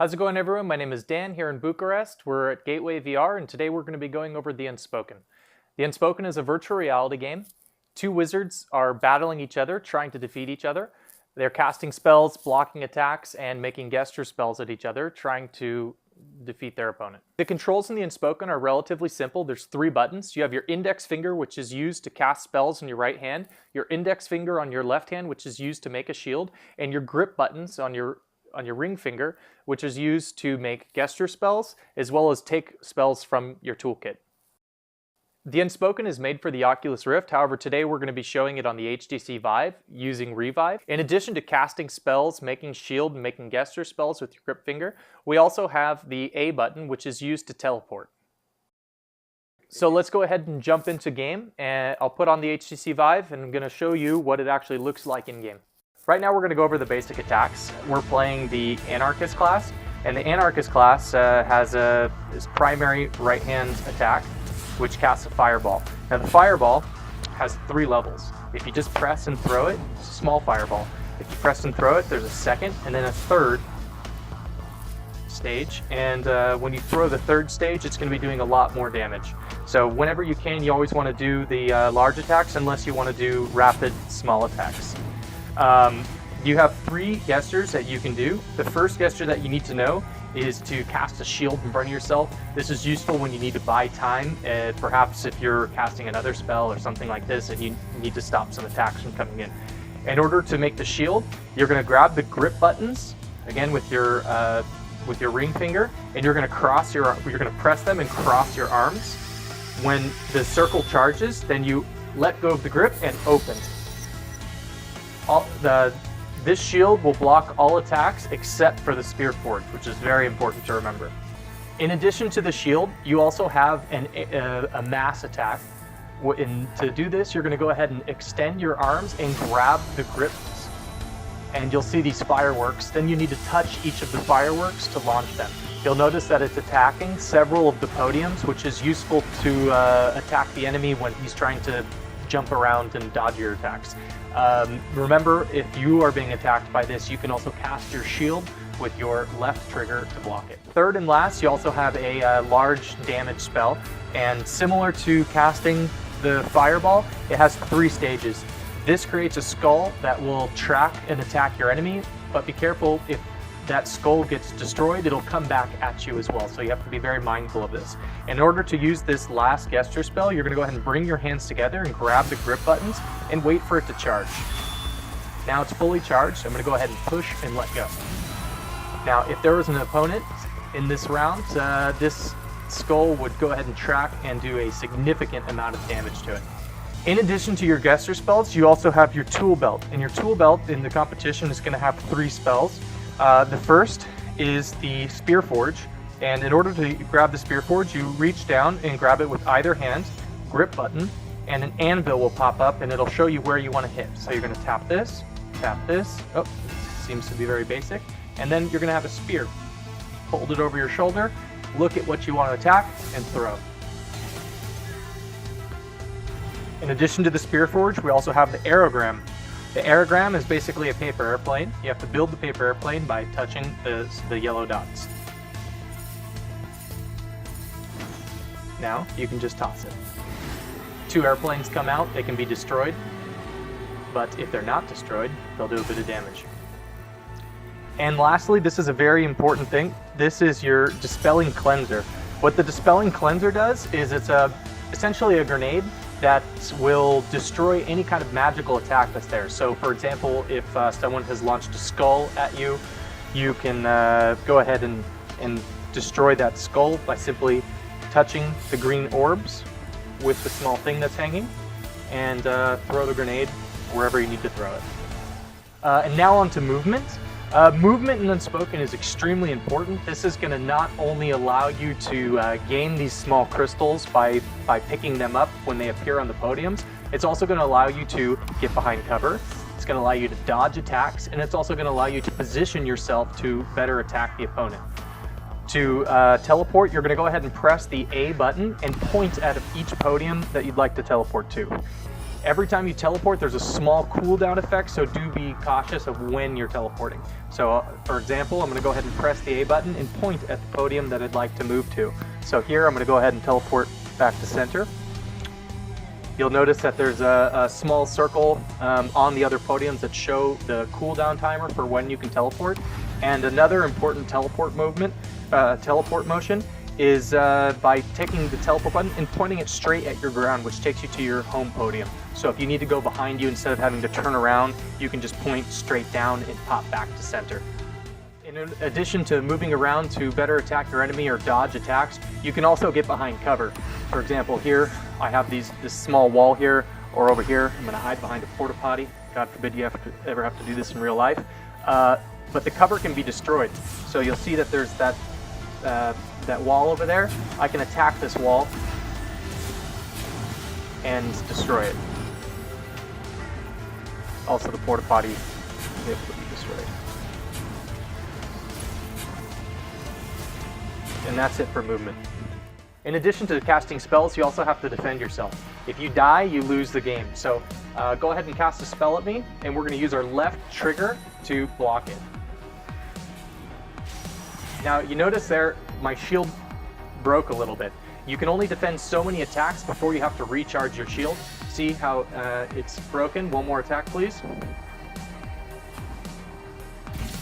How's it going, everyone? My name is Dan here in Bucharest. We're at Gateway VR, and today we're going to be going over The Unspoken. The Unspoken is a virtual reality game. Two wizards are battling each other, trying to defeat each other. They're casting spells, blocking attacks, and making gesture spells at each other, trying to defeat their opponent. The controls in The Unspoken are relatively simple. There's 3 buttons. You have your index finger, which is used to cast spells in your right hand, your index finger on your left hand, which is used to make a shield, and your grip buttons on your ring finger, which is used to make gesture spells, as well as take spells from your toolkit. The Unspoken is made for the Oculus Rift. However, today we're going to be showing it on the HTC Vive using Revive. In addition to casting spells, making shield, and making gesture spells with your grip finger, we also have the A button, which is used to teleport. So let's go ahead and jump into game, and I'll put on the HTC Vive and I'm going to show you what it actually looks like in game. Right now we're going to go over the basic attacks. We're playing the Anarchist class, and the Anarchist class has his primary right-hand attack, which casts a fireball. Now the fireball has 3 levels. If you just press and throw it, it's a small fireball. If you press and throw it, there's a second and then a third stage. And when you throw the third stage, it's going to be doing a lot more damage. So whenever you can, you always want to do the large attacks unless you want to do rapid small attacks. You have 3 gestures that you can do. The first gesture that you need to know is to cast a shield in front of yourself. This is useful when you need to buy time, perhaps if you're casting another spell or something like this and you need to stop some attacks from coming in. In order to make the shield, you're going to grab the grip buttons, again with your ring finger, and you're going to press them and cross your arms. When the circle charges, then you let go of the grip and open. This shield will block all attacks except for the Spear Forge, which is very important to remember. In addition to the shield, you also have a mass attack. To do this, you're going to go ahead and extend your arms and grab the grips, and you'll see these fireworks. Then you need to touch each of the fireworks to launch them. You'll notice that it's attacking several of the podiums, which is useful to attack the enemy when he's trying to jump around and dodge your attacks. Remember, if you are being attacked by this, you can also cast your shield with your left trigger to block it. Third and last, you also have a large damage spell, and similar to casting the fireball, it has 3 stages. This creates a skull that will track and attack your enemy, but be careful, if that skull gets destroyed, it'll come back at you as well, so you have to be very mindful of this. In order to use this last gesture spell, you're going to go ahead and bring your hands together and grab the grip buttons and wait for it to charge. Now it's fully charged, so I'm going to go ahead and push and let go. Now if there was an opponent in this round, this skull would go ahead and track and do a significant amount of damage to it. In addition to your gesture spells, you also have your tool belt, and your tool belt in the competition is going to have 3 spells. The first is the Spear Forge, and in order to grab the Spear Forge, you reach down and grab it with either hand, grip button, and an anvil will pop up and it'll show you where you want to hit. So you're going to tap this, oh, seems to be very basic, and then you're going to have a spear. Hold it over your shoulder, look at what you want to attack, and throw. In addition to the Spear Forge, we also have the aerogram. The aerogram is basically a paper airplane. You have to build the paper airplane by touching the yellow dots. Now you can just toss it. 2 airplanes come out, they can be destroyed, but if they're not destroyed, they'll do a bit of damage. And lastly, this is a very important thing. This is your Dispelling Cleanser. What the Dispelling Cleanser does is it's essentially a grenade that will destroy any kind of magical attack that's there. So for example, if someone has launched a skull at you, you can go ahead and destroy that skull by simply touching the green orbs with the small thing that's hanging, and throw the grenade wherever you need to throw it. And now on to movement. Movement in Unspoken is extremely important. This is going to not only allow you to gain these small crystals by picking them up when they appear on the podiums, it's also going to allow you to get behind cover, it's going to allow you to dodge attacks, and it's also going to allow you to position yourself to better attack the opponent. To teleport, you're going to go ahead and press the A button and point at each podium that you'd like to teleport to. Every time you teleport, there's a small cooldown effect, so do be cautious of when you're teleporting. So for example, I'm going to go ahead and press the A button and point at the podium that I'd like to move to. So here I'm going to go ahead and teleport back to center. You'll notice that there's a small circle on the other podiums that show the cooldown timer for when you can teleport. And another important teleport motion is by taking the teleport button and pointing it straight at your ground, which takes you to your home podium. So if you need to go behind you, instead of having to turn around, you can just point straight down and pop back to center. In addition to moving around to better attack your enemy or dodge attacks, you can also get behind cover. For example, here I have this small wall here, or over here, I'm going to hide behind a porta potty. God forbid you ever have to do this in real life. But the cover can be destroyed. So you'll see that there's that wall over there. I can attack this wall and destroy it. Also, the porta potty is able to be destroyed. And that's it for movement. In addition to casting spells, you also have to defend yourself. If you die, you lose the game. So go ahead and cast a spell at me, and we're going to use our left trigger to block it. Now, you notice there, my shield broke a little bit. You can only defend so many attacks before you have to recharge your shield. See how it's broken? One more attack, please.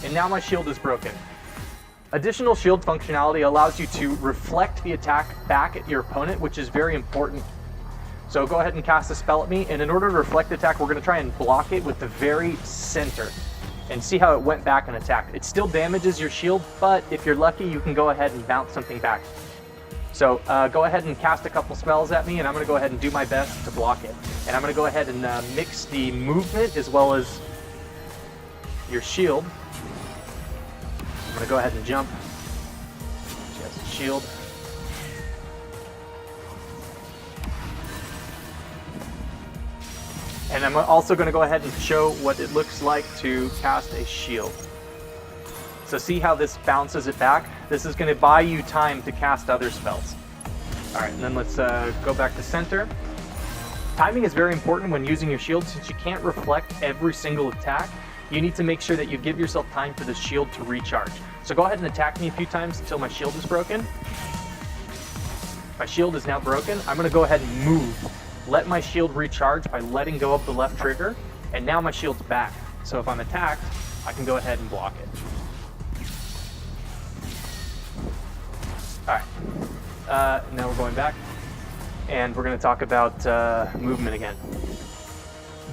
And now my shield is broken. Additional shield functionality allows you to reflect the attack back at your opponent, which is very important. So go ahead and cast a spell at me, and in order to reflect the attack, we're going to try and block it with the very center. And see how it went back and attacked. It still damages your shield, but if you're lucky, you can go ahead and bounce something back. So go ahead and cast a couple spells at me, and I'm going to go ahead and do my best to block it. And I'm going to go ahead and mix the movement as well as your shield. I'm going to go ahead and jump. Just shield. And I'm also going to go ahead and show what it looks like to cast a shield. So see how this bounces it back? This is going to buy you time to cast other spells. Alright, and then let's go back to center. Timing is very important when using your shield, since you can't reflect every single attack. You need to make sure that you give yourself time for the shield to recharge. So go ahead and attack me a few times until my shield is broken. My shield is now broken. I'm going to go ahead and move. Let my shield recharge by letting go of the left trigger, and now my shield's back. So if I'm attacked, I can go ahead and block it. Alright, now we're going back, and we're going to talk about movement again.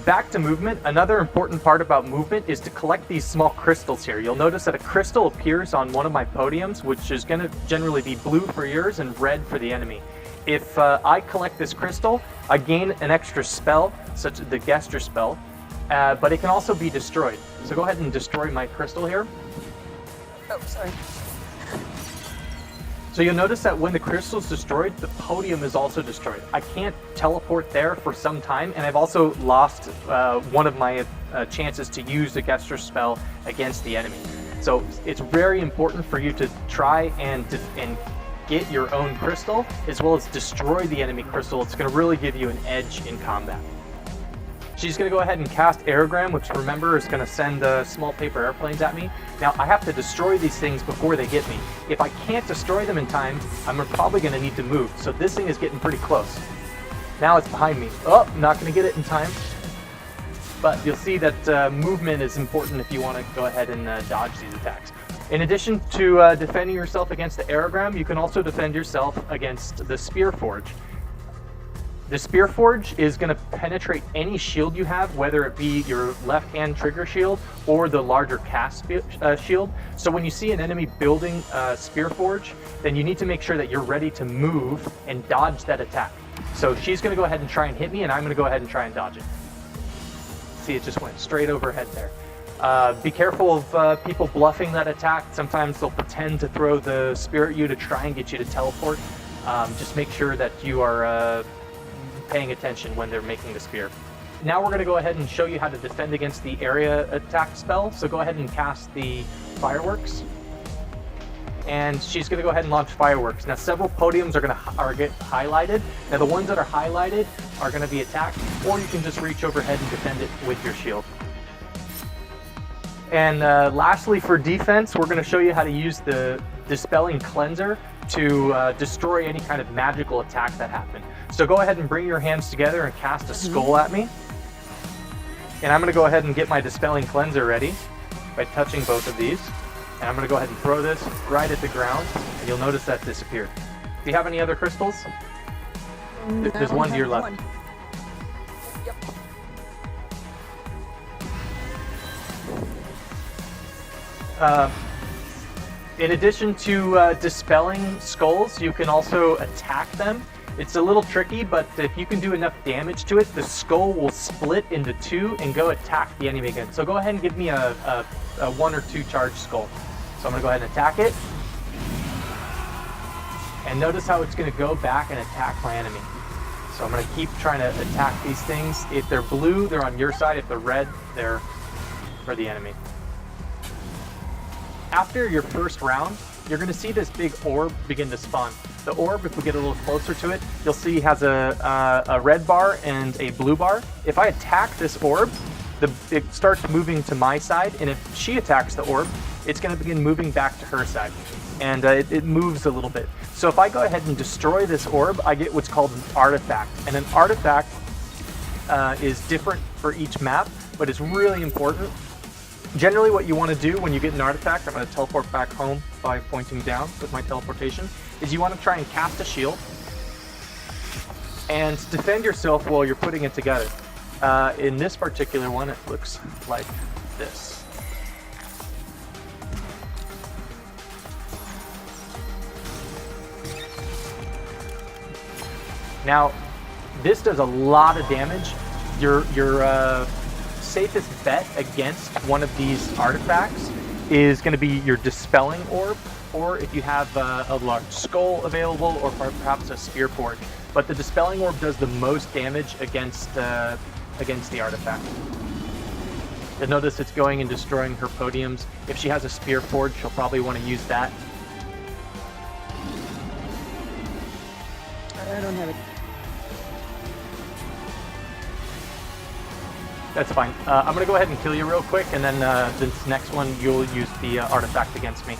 Back to movement, another important part about movement is to collect these small crystals here. You'll notice that a crystal appears on one of my podiums, which is going to generally be blue for yours and red for the enemy. If I collect this crystal, I gain an extra spell, such as the gesture spell, but it can also be destroyed. So go ahead and destroy my crystal here. Oh, sorry. So you'll notice that when the crystal is destroyed, the podium is also destroyed. I can't teleport there for some time, and I've also lost one of my chances to use the gesture spell against the enemy. So it's very important for you to try and get your own crystal, as well as destroy the enemy crystal. It's going to really give you an edge in combat. She's going to go ahead and cast Aerogram, which remember is going to send small paper airplanes at me. Now I have to destroy these things before they get me. If I can't destroy them in time, I'm probably going to need to move. So this thing is getting pretty close. Now it's behind me. Oh, not going to get it in time. But you'll see that movement is important if you want to go ahead and dodge these attacks. In addition to defending yourself against the Aerogram, you can also defend yourself against the Spear Forge. The Spear Forge is going to penetrate any shield you have, whether it be your left-hand trigger shield or the larger cast shield. So when you see an enemy building a Spear Forge, then you need to make sure that you're ready to move and dodge that attack. So she's going to go ahead and try and hit me, and I'm going to go ahead and try and dodge it. See, it just went straight overhead there. Be careful of people bluffing that attack. Sometimes they'll pretend to throw the spear at you to try and get you to teleport. Just make sure that you are paying attention when they're making the spear. Now we're going to go ahead and show you how to defend against the area attack spell. So go ahead and cast the fireworks. and she's going to go ahead and launch fireworks. Now several podiums are get highlighted. Now the ones that are highlighted are going to be attacked, or you can just reach overhead and defend it with your shield. And lastly, for defense, we're going to show you how to use the Dispelling Cleanser to destroy any kind of magical attack that happened. So go ahead and bring your hands together and cast a skull at me. And I'm going to go ahead and get my Dispelling Cleanser ready by touching both of these. And I'm going to go ahead and throw this right at the ground, and you'll notice that disappeared. Do you have any other crystals? There's one to your left. Yep. In addition to dispelling skulls, you can also attack them. It's a little tricky, but if you can do enough damage to it, the skull will split into two and go attack the enemy again. So go ahead and give me a 1 or 2 charge skull. So I'm going to go ahead and attack it. And notice how it's going to go back and attack my enemy. So I'm going to keep trying to attack these things. If they're blue, they're on your side. If they're red, they're for the enemy. After your first round, you're going to see this big orb begin to spawn. The orb, if we get a little closer to it, you'll see has a red bar and a blue bar. If I attack this orb, it starts moving to my side, and if she attacks the orb, it's going to begin moving back to her side. And it moves a little bit. So if I go ahead and destroy this orb, I get what's called an artifact. And an artifact is different for each map, but it's really important. Generally what you want to do when you get an artifact, I'm going to teleport back home by pointing down with my teleportation, is you want to try and cast a shield and defend yourself while you're putting it together. In this particular one, it looks like this. Now, this does a lot of damage. Your safest bet against one of these artifacts is going to be your Dispelling Orb, or if you have a large skull available, or perhaps a Spear Forge. But the Dispelling Orb does the most damage against the artifact. You'll notice it's going and destroying her podiums. If she has a Spear Forge, she'll probably want to use that. I don't have it. That's fine. I'm going to go ahead and kill you real quick, and then this next one, you'll use the artifact against me.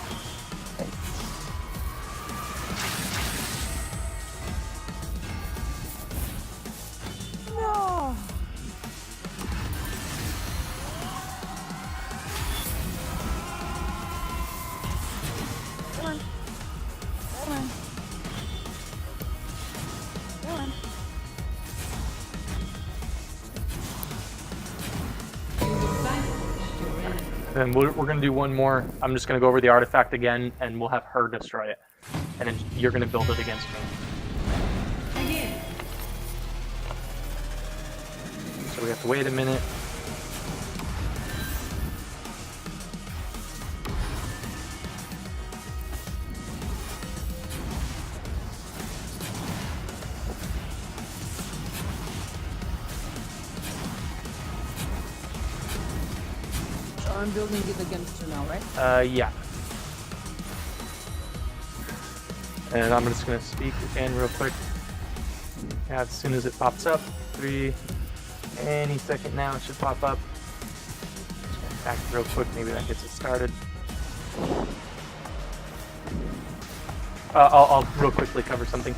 No. Come on. Come on. Come on. And we're going to do one more. I'm just going to go over the artifact again, and we'll have her destroy it. And then you're going to build it against me. So we have to wait a minute. I'm building it against you now, right? Yeah. And I'm just going to speak again real quick. As soon as it pops up, 3, any second now it should pop up. Just going to attack real quick, maybe that gets it started. I'll real quickly cover something.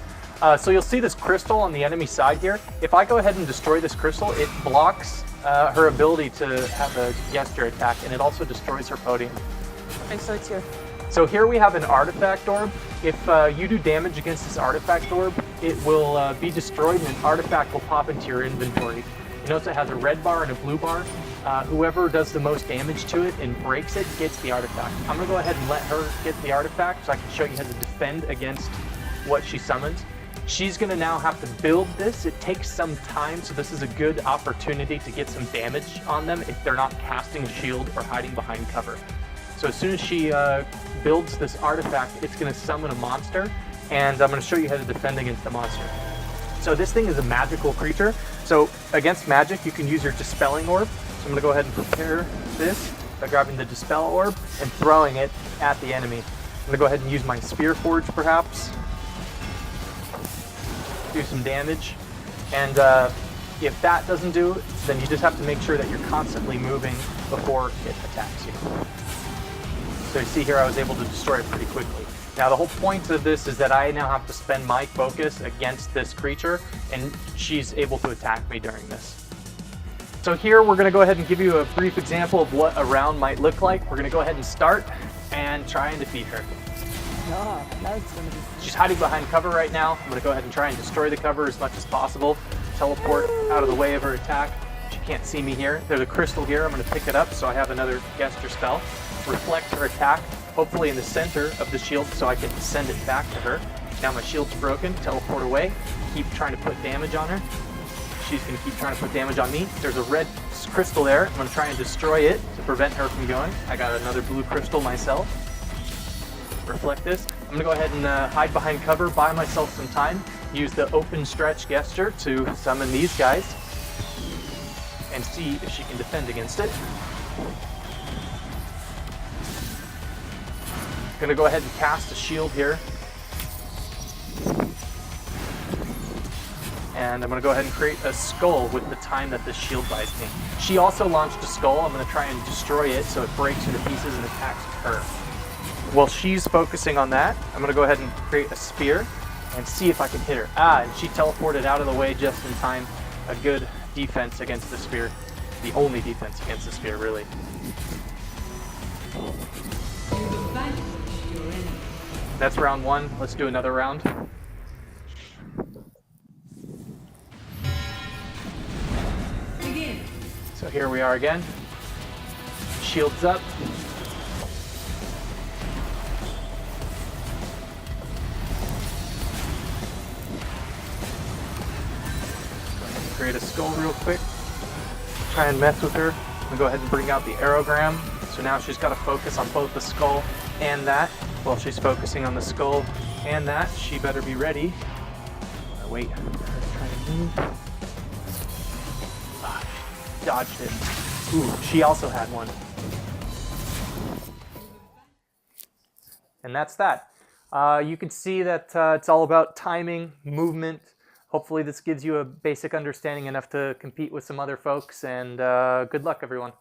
So you'll see this crystal on the enemy side here. If I go ahead and destroy this crystal, it blocks her ability to have a gesture attack, and it also destroys her podium. Okay, so it's here. So here we have an artifact orb. If you do damage against this artifact orb, it will be destroyed, and an artifact will pop into your inventory. You notice it has a red bar and a blue bar. Whoever does the most damage to it and breaks it gets the artifact. I'm going to go ahead and let her get the artifact so I can show you how to defend against what she summons. She's going to now have to build this. It takes some time, so this is a good opportunity to get some damage on them if they're not casting a shield or hiding behind cover. So as soon as she builds this artifact, it's going to summon a monster, and I'm going to show you how to defend against the monster. So this thing is a magical creature. So against magic, you can use your Dispelling Orb. So I'm going to go ahead and prepare this by grabbing the Dispel Orb and throwing it at the enemy. gonna go ahead and use my Spear Forge perhaps. Do some damage. And if that doesn't do it, then you just have to make sure that you're constantly moving before it attacks you. So you see here I was able to destroy it pretty quickly. Now the whole point of this is that I now have to spend my focus against this creature, and she's able to attack me during this. So here we're going to go ahead and give you a brief example of what a round might look like. We're going to go ahead and start and try and defeat her. Oh, that's gonna be. She's hiding behind cover right now. I'm going to go ahead and try and destroy the cover as much as possible. Teleport out of the way of her attack. She can't see me here. There's a crystal here. I'm going to pick it up so I have another gesture spell. Reflect her attack, hopefully in the center of the shield so I can send it back to her. Now my shield's broken. Teleport away. Keep trying to put damage on her. She's going to keep trying to put damage on me. There's a red crystal there. I'm going to try and destroy it to prevent her from going. I got another blue crystal myself. Reflect this. I'm going to go ahead and hide behind cover, buy myself some time, use the open stretch gesture to summon these guys, and see if she can defend against it. I'm going to go ahead and cast a shield here. And I'm going to go ahead and create a skull with the time that this shield buys me. She also launched a skull. I'm going to try and destroy it so it breaks into pieces and attacks her. While she's focusing on that, I'm going to go ahead and create a spear and see if I can hit her. And she teleported out of the way just in time. A good defense against the spear. The only defense against the spear, really. That's round one. Let's do another round. Begin. So here we are again. Shields up. Create a skull real quick. Try and mess with her. I'm gonna go ahead and bring out the aerogram. So now she's got to focus on both the skull and that. While she's focusing on the skull and that, she better be ready. Wait, try to move. Dodged it. Ooh, she also had one. And that's that. You can see that it's all about timing, movement. Hopefully this gives you a basic understanding enough to compete with some other folks, and good luck everyone.